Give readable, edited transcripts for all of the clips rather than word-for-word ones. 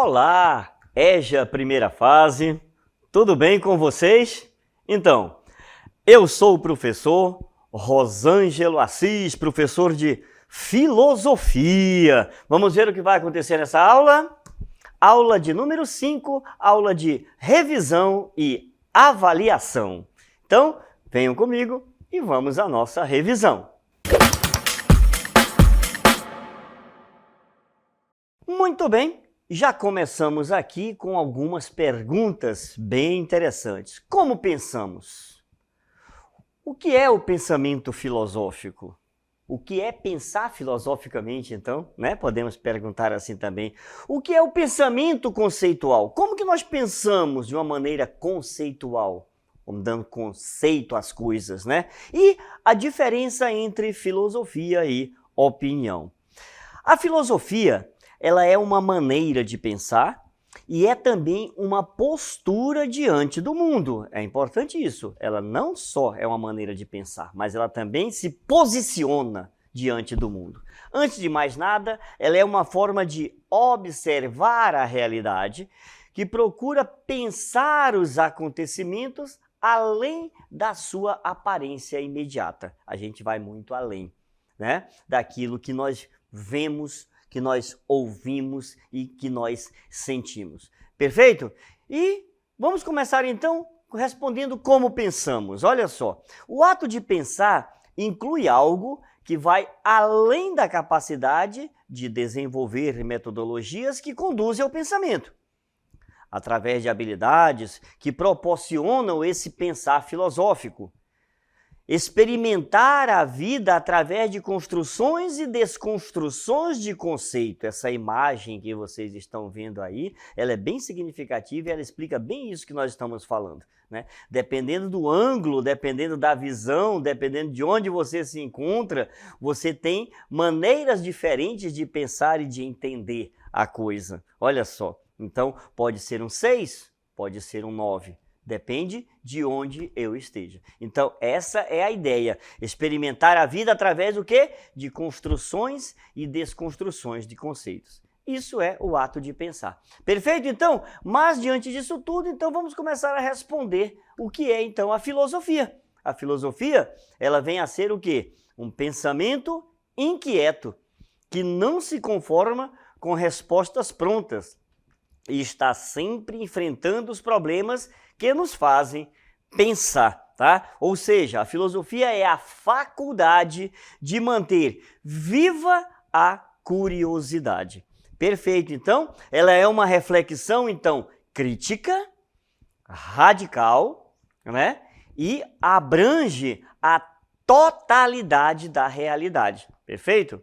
Olá, EJA primeira fase, tudo bem com vocês? Então, eu sou o professor Rosângelo Assis, professor de Filosofia. Vamos ver o que vai acontecer nessa aula? Aula de número 5, aula de revisão e avaliação. Então, venham comigo e vamos à nossa revisão. Muito bem, já começamos aqui com algumas perguntas bem interessantes. Como pensamos? O que é o pensamento filosófico? O que é pensar filosoficamente, então? Podemos perguntar assim também. O que é o pensamento conceitual? Como que nós pensamos de uma maneira conceitual? Vamos dando conceito às coisas, né? E a diferença entre filosofia e opinião. A filosofia, ela é uma maneira de pensar e é também uma postura diante do mundo. É importante isso. Ela não só é uma maneira de pensar, mas ela também se posiciona diante do mundo. Antes de mais nada, ela é uma forma de observar a realidade que procura pensar os acontecimentos além da sua aparência imediata. A gente vai muito além, daquilo que nós vemos, que nós ouvimos e que nós sentimos. Perfeito? E vamos começar então respondendo como pensamos. Olha só, o ato de pensar inclui algo que vai além da capacidade de desenvolver metodologias que conduzem ao pensamento, através de habilidades que proporcionam esse pensar filosófico. Experimentar a vida através de construções e desconstruções de conceito. Essa imagem que vocês estão vendo aí, ela é bem significativa e ela explica bem isso que nós estamos falando, Dependendo do ângulo, dependendo da visão, dependendo de onde você se encontra, você tem maneiras diferentes de pensar e de entender a coisa. Olha só, então pode ser um 6, pode ser um 9. Depende de onde eu esteja. Então, essa é a ideia. Experimentar a vida através do quê? De construções e desconstruções de conceitos. Isso é o ato de pensar. Perfeito, então? Mas, diante disso tudo, então, vamos começar a responder o que é, então, a filosofia. A filosofia, ela vem a ser o quê? Um pensamento inquieto, que não se conforma com respostas prontas e está sempre enfrentando os problemas que nos fazem pensar, Ou seja, a filosofia é a faculdade de manter viva a curiosidade. Perfeito, então, ela é uma reflexão, então, crítica, radical, E abrange a totalidade da realidade. Perfeito?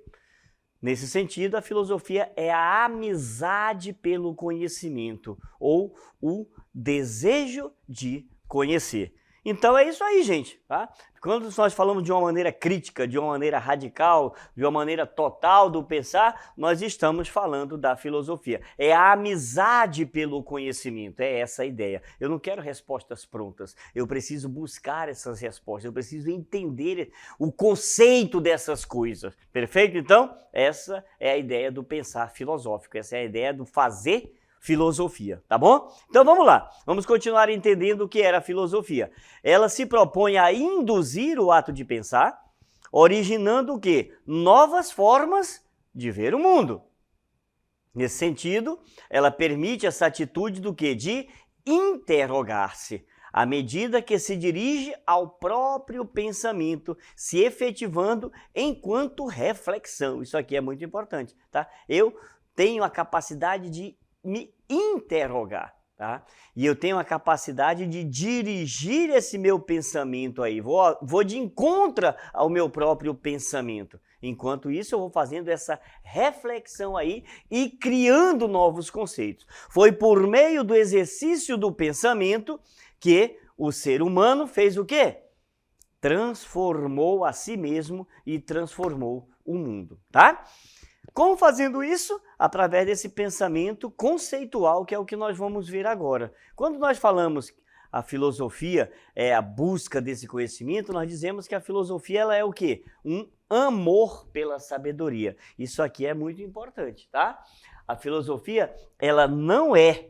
Nesse sentido, a filosofia é a amizade pelo conhecimento ou o desejo de conhecer. Então é isso aí, gente, Quando nós falamos de uma maneira crítica, de uma maneira radical, de uma maneira total do pensar, nós estamos falando da filosofia. É a amizade pelo conhecimento, é essa a ideia. Eu não quero respostas prontas, eu preciso buscar essas respostas, eu preciso entender o conceito dessas coisas. Perfeito? Então, essa é a ideia do pensar filosófico, essa é a ideia do fazer filosofia, tá bom? Então vamos lá, vamos continuar entendendo o que era a filosofia. Ela se propõe a induzir o ato de pensar, originando o quê? Novas formas de ver o mundo. Nesse sentido, ela permite essa atitude do quê? De interrogar-se, à medida que se dirige ao próprio pensamento, se efetivando enquanto reflexão. Isso aqui é muito importante, Eu tenho a capacidade de me interrogar, E eu tenho a capacidade de dirigir esse meu pensamento aí, vou de encontro ao meu próprio pensamento. Enquanto isso, eu vou fazendo essa reflexão aí e criando novos conceitos. Foi por meio do exercício do pensamento que o ser humano fez o quê? Transformou a si mesmo e transformou o mundo, Como fazendo isso? Através desse pensamento conceitual, que é o que nós vamos ver agora. Quando nós falamos a filosofia é a busca desse conhecimento, nós dizemos que a filosofia ela é o quê? Um amor pela sabedoria. Isso aqui é muito importante, tá? A filosofia, ela não é,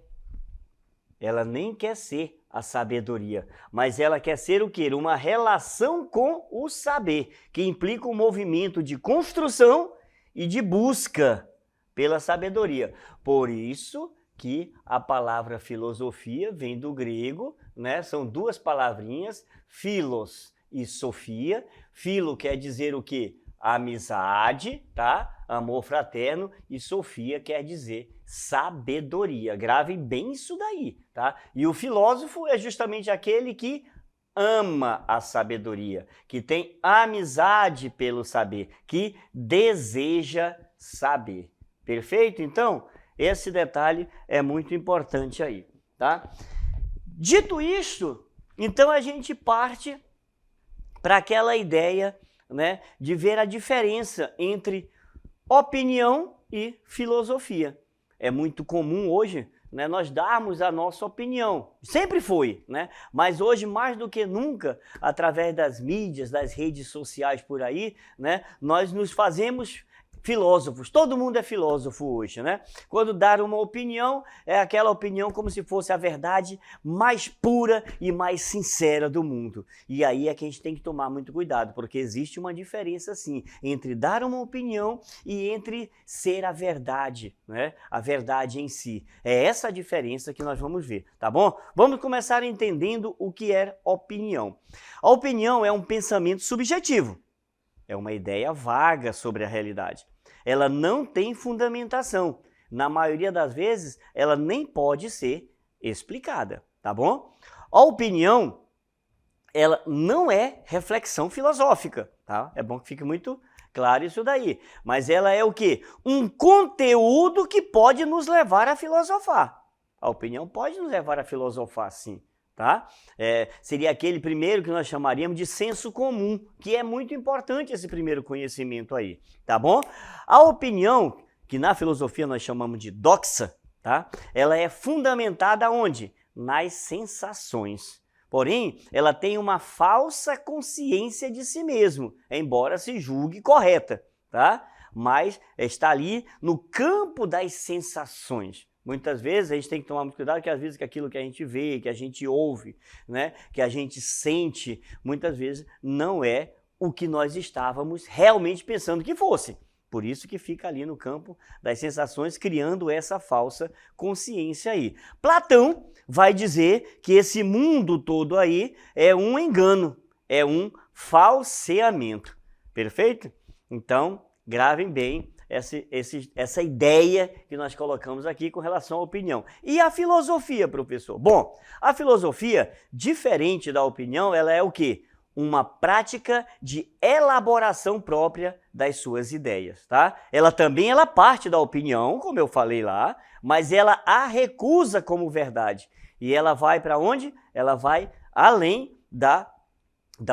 ela nem quer ser a sabedoria, mas ela quer ser o quê? Uma relação com o saber, que implica um movimento de construção e de busca pela sabedoria. Por isso que a palavra filosofia vem do grego, né? São duas palavrinhas, philos e sofia. Philo quer dizer o quê? Amizade, tá? Amor fraterno, e sofia quer dizer sabedoria. Gravem bem isso daí, tá? E o filósofo é justamente aquele que ama a sabedoria, que tem amizade pelo saber, que deseja saber. Perfeito? Então, esse detalhe é muito importante aí, tá? Dito isto, então a gente parte para aquela ideia, né, de ver a diferença entre opinião e filosofia. É muito comum hoje, né, nós darmos a nossa opinião. Sempre foi, né? Mas hoje, mais do que nunca, através das mídias, das redes sociais por aí, né, nós nos fazemos filósofos. Todo mundo é filósofo hoje, né? Quando dar uma opinião, é aquela opinião como se fosse a verdade mais pura e mais sincera do mundo. E aí é que a gente tem que tomar muito cuidado, porque existe uma diferença, sim, entre dar uma opinião e entre ser a verdade, né? A verdade em si. É essa a diferença que nós vamos ver, tá bom? Vamos começar entendendo o que é opinião. A opinião é um pensamento subjetivo. É uma ideia vaga sobre a realidade. Ela não tem fundamentação. Na maioria das vezes, ela nem pode ser explicada, tá bom? A opinião, ela não é reflexão filosófica, tá? É bom que fique muito claro isso daí. Mas ela é o quê? Um conteúdo que pode nos levar a filosofar. A opinião pode nos levar a filosofar, sim. Tá? Seria aquele primeiro que nós chamaríamos de senso comum, que é muito importante esse primeiro conhecimento aí, tá bom? A opinião, que na filosofia nós chamamos de doxa, tá? Ela é fundamentada onde? Nas sensações. Porém, ela tem uma falsa consciência de si mesmo, embora se julgue correta, tá? Mas está ali no campo das sensações. Muitas vezes a gente tem que tomar muito cuidado, que às vezes que aquilo que a gente vê, que a gente ouve, né, que a gente sente, muitas vezes não é o que nós estávamos realmente pensando que fosse. Por isso que fica ali no campo das sensações, criando essa falsa consciência aí. Platão vai dizer que esse mundo todo aí é um engano, é um falseamento. Perfeito? Então, gravem bem essa ideia que nós colocamos aqui com relação à opinião. E a filosofia, professor? Bom, a filosofia, diferente da opinião, ela é o quê? Uma prática de elaboração própria das suas ideias, tá? Ela parte da opinião, como eu falei lá, mas ela a recusa como verdade. E ela vai para onde? Ela vai além da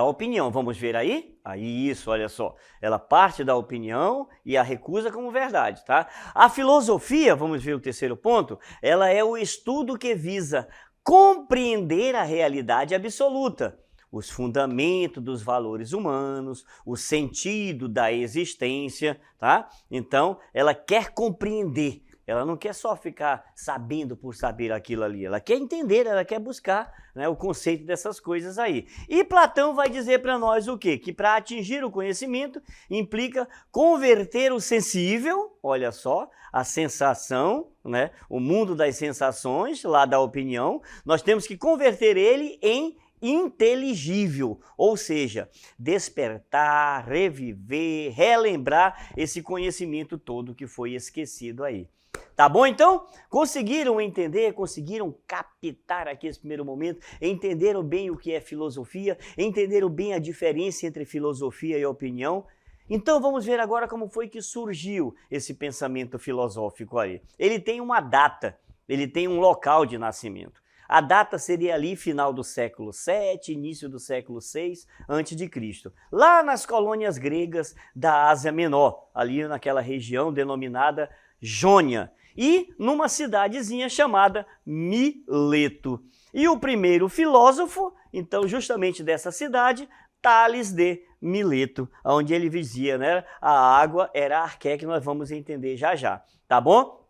opinião. Vamos ver aí? Aí isso, olha só. Ela parte da opinião e a recusa como verdade, tá? A filosofia, vamos ver o terceiro ponto, ela é o estudo que visa compreender a realidade absoluta, os fundamentos dos valores humanos, o sentido da existência, tá? Então, ela quer compreender. Ela não quer só ficar sabendo por saber aquilo ali, ela quer entender, ela quer buscar, né, o conceito dessas coisas aí. E Platão vai dizer para nós o quê? Que para atingir o conhecimento implica converter o sensível, olha só, a sensação, né, o mundo das sensações, lá da opinião, nós temos que converter ele em inteligível, ou seja, despertar, reviver, relembrar esse conhecimento todo que foi esquecido aí. Tá bom, então? Conseguiram entender, conseguiram captar aqui esse primeiro momento, entenderam bem o que é filosofia, entenderam bem a diferença entre filosofia e opinião? Então vamos ver agora como foi que surgiu esse pensamento filosófico aí. Ele tem uma data, ele tem um local de nascimento. A data seria ali final do século VII, início do século VI a.C., lá nas colônias gregas da Ásia Menor, ali naquela região denominada Jônia, e numa cidadezinha chamada Mileto. E o primeiro filósofo, então justamente dessa cidade, Tales de Mileto, onde ele dizia, né, a água era a arqué, que nós vamos entender já já, tá bom?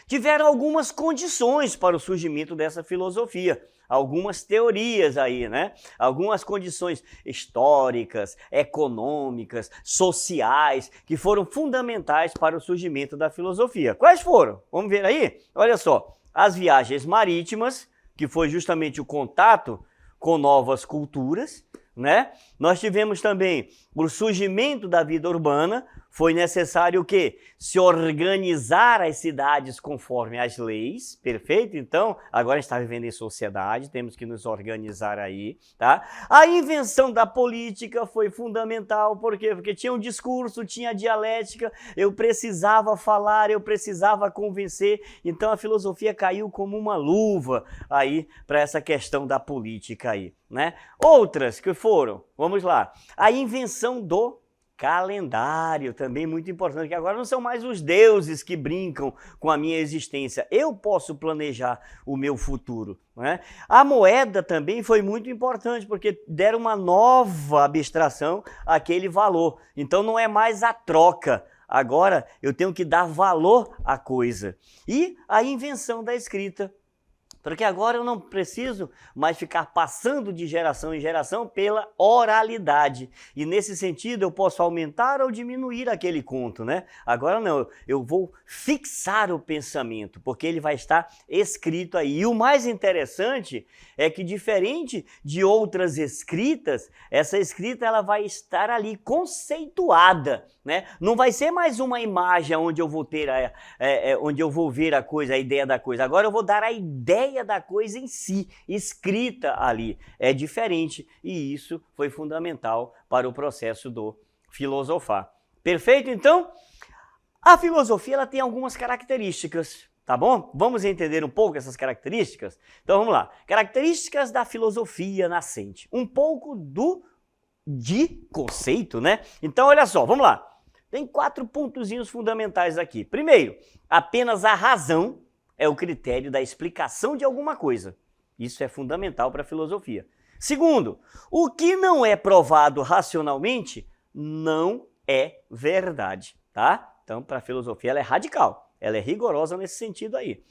tiveram algumas condições para o surgimento dessa filosofia. Algumas teorias aí, né? Algumas condições históricas, econômicas, sociais, que foram fundamentais para o surgimento da filosofia. Quais foram? Vamos ver aí? Olha só, as viagens marítimas, que foi justamente o contato com novas culturas, né? Nós tivemos também o surgimento da vida urbana. Foi necessário o quê? Se organizar as cidades conforme as leis, perfeito? Então, agora a gente está vivendo em sociedade, temos que nos organizar aí, tá? A invenção da política foi fundamental, por quê? Porque tinha um discurso, tinha dialética, eu precisava falar, eu precisava convencer, então a filosofia caiu como uma luva aí para essa questão da política aí, né? Outras que foram, vamos lá, a invenção do calendário, também muito importante, que agora não são mais os deuses que brincam com a minha existência. Eu posso planejar o meu futuro, né? A moeda também foi muito importante, porque deram uma nova abstração àquele valor. Então não é mais a troca. Agora eu tenho que dar valor à coisa. E a invenção da escrita. Porque agora eu não preciso mais ficar passando de geração em geração pela oralidade. E nesse sentido eu posso aumentar ou diminuir aquele conto, né? Agora não, eu vou fixar o pensamento, porque ele vai estar escrito aí. E o mais interessante é que, diferente de outras escritas, essa escrita ela vai estar ali conceituada, né? Não vai ser mais uma imagem onde eu vou ter onde eu vou ver a coisa, a ideia da coisa. Agora eu vou dar a ideia da coisa em si, escrita ali. É diferente e isso foi fundamental para o processo do filosofar. Perfeito? Então, a filosofia ela tem algumas características, tá bom? Vamos entender um pouco essas características? Então vamos lá. Características da filosofia nascente. Um pouco de conceito, né? Então olha só, vamos lá. Tem 4 pontozinhos fundamentais aqui. Primeiro, apenas a razão é o critério da explicação de alguma coisa. Isso é fundamental para a filosofia. Segundo, o que não é provado racionalmente não é verdade, tá? Então, para a filosofia ela é radical, ela é rigorosa nesse sentido aí.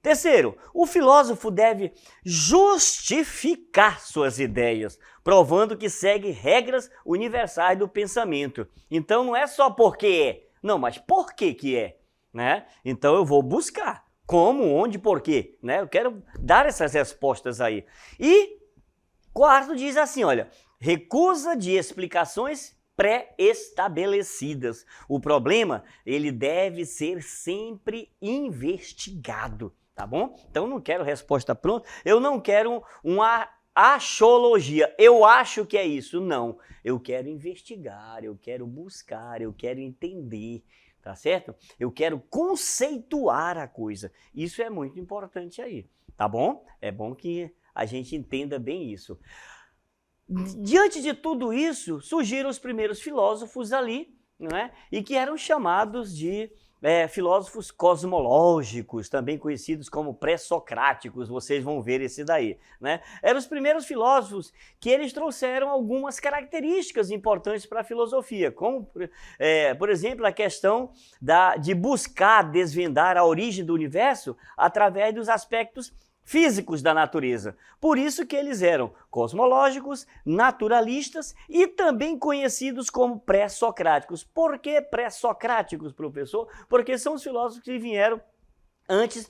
Terceiro, o filósofo deve justificar suas ideias, provando que segue regras universais do pensamento. Então não é só porque é, não, mas por que é, né? Então eu vou buscar como, onde, por quê, né? Eu quero dar essas respostas aí. E quarto diz assim, olha, recusa de explicações pré-estabelecidas. O problema, ele deve ser sempre investigado. Tá bom? Então não quero resposta pronta, eu não quero uma axologia, eu acho que é isso, não. Eu quero investigar, eu quero buscar, eu quero entender, tá certo? Eu quero conceituar a coisa, isso é muito importante aí, tá bom? É bom que a gente entenda bem isso. Diante de tudo isso, surgiram os primeiros filósofos ali, né? E que eram chamados de filósofos cosmológicos, também conhecidos como pré-socráticos, vocês vão ver esse daí, né? Eram os primeiros filósofos que eles trouxeram algumas características importantes para a filosofia, como, por exemplo, a questão de buscar desvendar a origem do universo através dos aspectos físicos da natureza. Por isso que eles eram cosmológicos, naturalistas e também conhecidos como pré-socráticos. Por que pré-socráticos, professor? Porque são os filósofos que vieram antes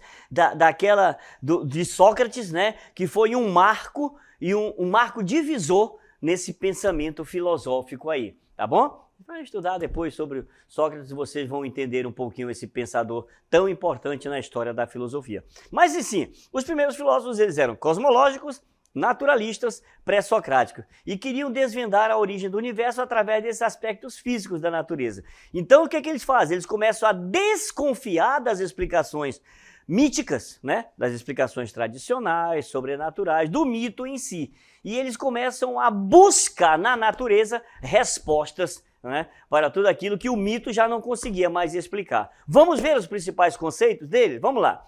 de Sócrates, né? Que foi um marco e um marco divisor nesse pensamento filosófico aí, tá bom? Para estudar depois sobre Sócrates, vocês vão entender um pouquinho esse pensador tão importante na história da filosofia. Mas, sim, os primeiros filósofos eles eram cosmológicos, naturalistas, pré-socráticos e queriam desvendar a origem do universo através desses aspectos físicos da natureza. Então, o que eles fazem? Eles começam a desconfiar das explicações míticas, né? Das explicações tradicionais, sobrenaturais, do mito em si. E eles começam a buscar na natureza respostas, né, para tudo aquilo que o mito já não conseguia mais explicar. Vamos ver os principais conceitos dele? Vamos lá.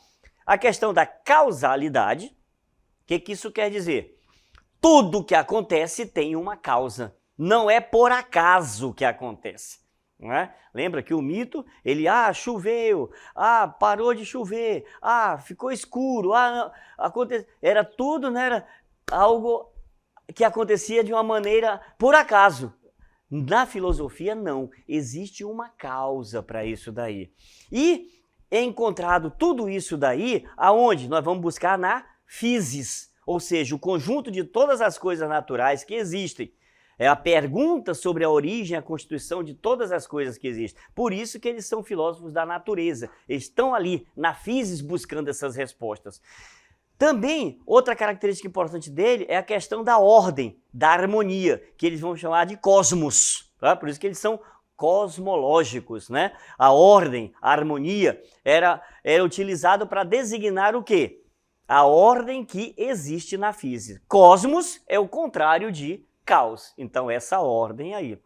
A questão da causalidade. O que isso quer dizer? Tudo que acontece tem uma causa. Não é por acaso que acontece. Não é? Lembra que o mito, ele, choveu, parou de chover, ficou escuro, era tudo, né? Era algo que acontecia de uma maneira por acaso. Na filosofia, não. Existe uma causa para isso daí. E é encontrado tudo isso daí, aonde? Nós vamos buscar na physis, ou seja, o conjunto de todas as coisas naturais que existem. É a pergunta sobre a origem, a constituição de todas as coisas que existem. Por isso que eles são filósofos da natureza. Eles estão ali, na physis, buscando essas respostas. Também, outra característica importante dele é a questão da ordem, da harmonia, que eles vão chamar de cosmos. Tá? Por isso que eles são cosmológicos, né? A ordem, a harmonia, era utilizado para designar o quê? A ordem que existe na física. Cosmos é o contrário de caos. Então, essa ordem aí.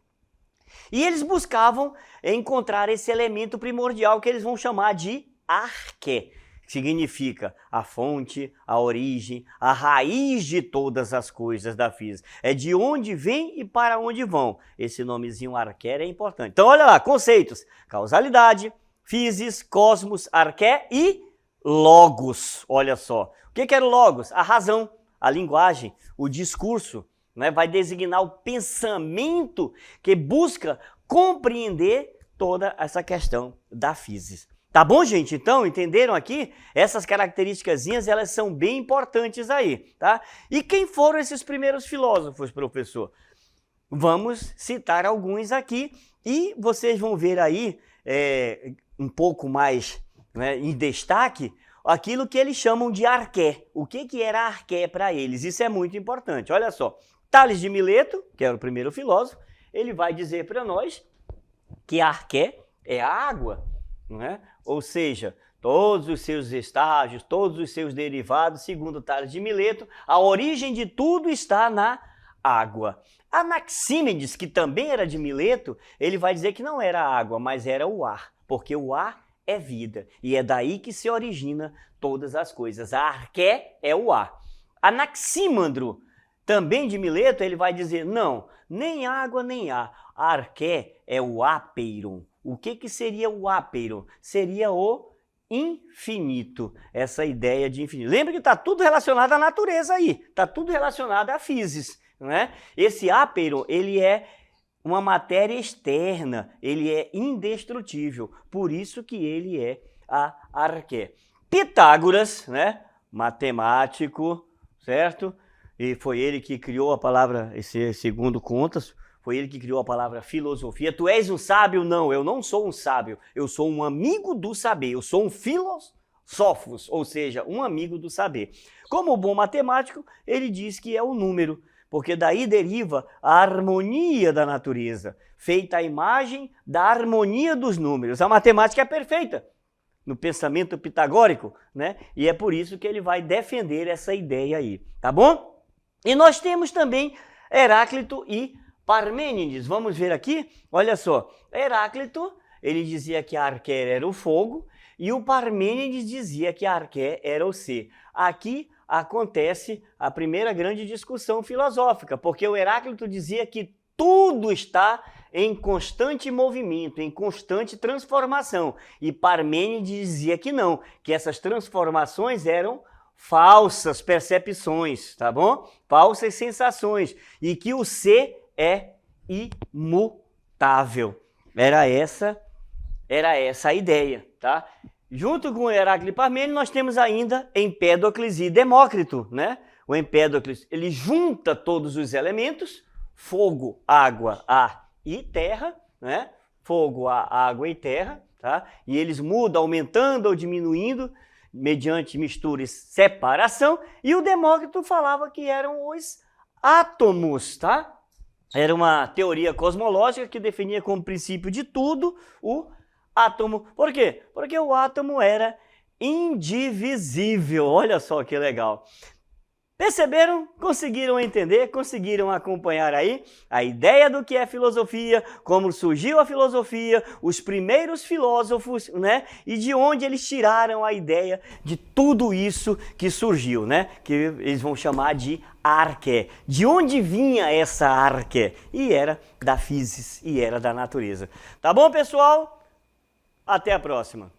E eles buscavam encontrar esse elemento primordial que eles vão chamar de arqué. Significa a fonte, a origem, a raiz de todas as coisas da física. É de onde vem e para onde vão. Esse nomezinho arqué é importante. Então, olha lá, conceitos. Causalidade, physis, cosmos, arqué e logos. Olha só. O que era o logos? A razão, a linguagem, o discurso. Né? Vai designar o pensamento que busca compreender toda essa questão da physis. Tá bom, gente? Então, entenderam aqui? Essas características, elas são bem importantes aí, tá? E quem foram esses primeiros filósofos, professor? Vamos citar alguns aqui e vocês vão ver aí um pouco mais, né, em destaque aquilo que eles chamam de arqué. O que era arqué para eles? Isso é muito importante. Olha só, Tales de Mileto, que era o primeiro filósofo, ele vai dizer para nós que arqué é a água, não é? Ou seja, todos os seus estágios, todos os seus derivados, segundo Tales de Mileto, a origem de tudo está na água. Anaxímenes, que também era de Mileto, ele vai dizer que não era água, mas era o ar, porque o ar é vida, e é daí que se origina todas as coisas. A arqué é o ar. Anaxímandro, também de Mileto, ele vai dizer, não, nem água nem ar. A arqué é o ápeiron. O que seria o ápeiron? Seria o infinito, essa ideia de infinito. Lembra que está tudo relacionado à natureza aí, está tudo relacionado à physis, né? Esse ápeiron, ele é uma matéria externa, ele é indestrutível, por isso que ele é a arqué. Pitágoras, né? Matemático, certo? E foi ele que criou a palavra, segundo contas, foi ele que criou a palavra filosofia. Tu és um sábio? Não, eu não sou um sábio. Eu sou um amigo do saber. Eu sou um filósofos, ou seja, um amigo do saber. Como bom matemático, ele diz que é o número, porque daí deriva a harmonia da natureza, feita a imagem da harmonia dos números. A matemática é perfeita no pensamento pitagórico, né? E é por isso que ele vai defender essa ideia aí, tá bom? E nós temos também Heráclito e Parmênides. Vamos ver aqui? Olha só, Heráclito, ele dizia que a arqué era o fogo e o Parmênides dizia que a arqué era o ser. Aqui acontece a primeira grande discussão filosófica, porque o Heráclito dizia que tudo está em constante movimento, em constante transformação. E Parmênides dizia que não, que essas transformações eram falsas percepções, tá bom? Falsas sensações. E que o ser é imutável. Era essa a ideia, tá? Junto com Heráclito e Parmênides, nós temos ainda Empédocles e Demócrito, né? O Empédocles, ele junta todos os elementos, fogo, água, ar e terra, né? Fogo, ar, água e terra, tá? E eles mudam, aumentando ou diminuindo, mediante mistura e separação, e o Demócrito falava que eram os átomos, tá? Era uma teoria cosmológica que definia como princípio de tudo o átomo. Por quê? Porque o átomo era indivisível. Olha só que legal. Perceberam? Conseguiram entender? Conseguiram acompanhar aí a ideia do que é filosofia, como surgiu a filosofia, os primeiros filósofos, né? E de onde eles tiraram a ideia de tudo isso que surgiu, né? Que eles vão chamar de arqué. De onde vinha essa arqué? E era da física, e era da natureza. Tá bom, pessoal? Até a próxima.